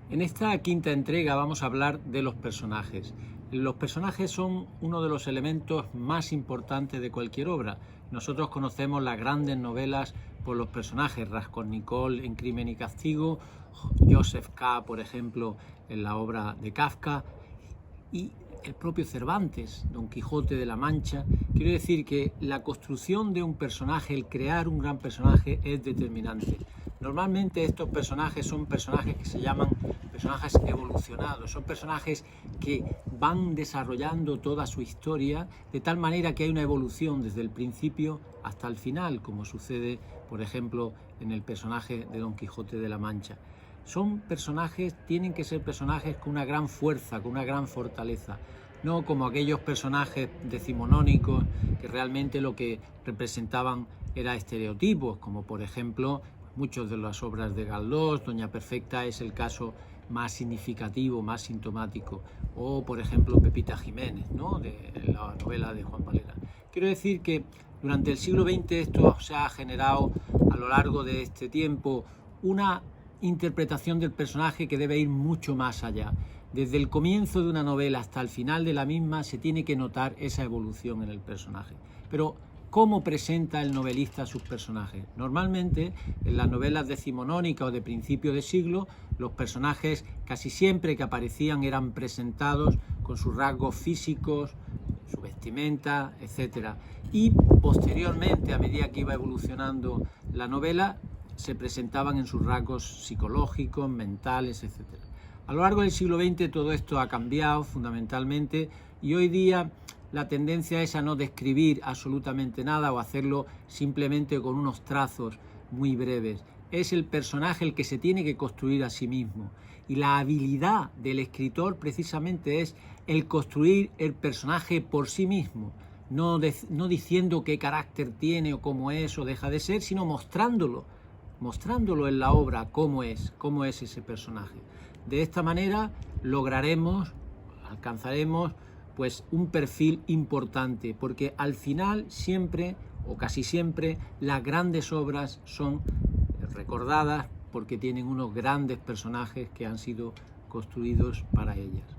En esta quinta entrega vamos a hablar de los personajes. Los personajes son uno de los elementos más importantes de cualquier obra. Nosotros conocemos las grandes novelas por los personajes, Raskolnikov en Crimen y Castigo, Joseph K., por ejemplo, en la obra de Kafka, y el propio Cervantes, Don Quijote de la Mancha. Quiero decir que la construcción de un personaje, el crear un gran personaje, es determinante. Normalmente estos personajes son personajes que se llaman personajes evolucionados, son personajes que van desarrollando toda su historia de tal manera que hay una evolución desde el principio hasta el final, como sucede, por ejemplo, en el personaje de Don Quijote de la Mancha. Son personajes, tienen que ser personajes con una gran fuerza, con una gran fortaleza, no como aquellos personajes decimonónicos que realmente lo que representaban era estereotipos, como por ejemplo muchas de las obras de Galdós. Doña Perfecta es el caso más significativo, más sintomático, o por ejemplo Pepita Jiménez, ¿no?, de la novela de Juan Valera. Quiero decir que durante el siglo XX esto se ha generado a lo largo de este tiempo una interpretación del personaje que debe ir mucho más allá. Desde el comienzo de una novela hasta el final de la misma se tiene que notar esa evolución en el personaje. Pero ¿cómo presenta el novelista a sus personajes? Normalmente, en las novelas decimonónicas o de principio de siglo, los personajes casi siempre que aparecían eran presentados con sus rasgos físicos, su vestimenta, etc. Y posteriormente, a medida que iba evolucionando la novela, se presentaban en sus rasgos psicológicos, mentales, etc. A lo largo del siglo XX todo esto ha cambiado fundamentalmente y hoy día la tendencia es a no describir absolutamente nada o hacerlo simplemente con unos trazos muy breves. Es el personaje el que se tiene que construir a sí mismo. Y la habilidad del escritor precisamente es el construir el personaje por sí mismo. No diciendo qué carácter tiene o cómo es o deja de ser, sino mostrándolo en la obra cómo es ese personaje. De esta manera alcanzaremos pues un perfil importante, porque al final siempre o casi siempre las grandes obras son recordadas porque tienen unos grandes personajes que han sido construidos para ellas.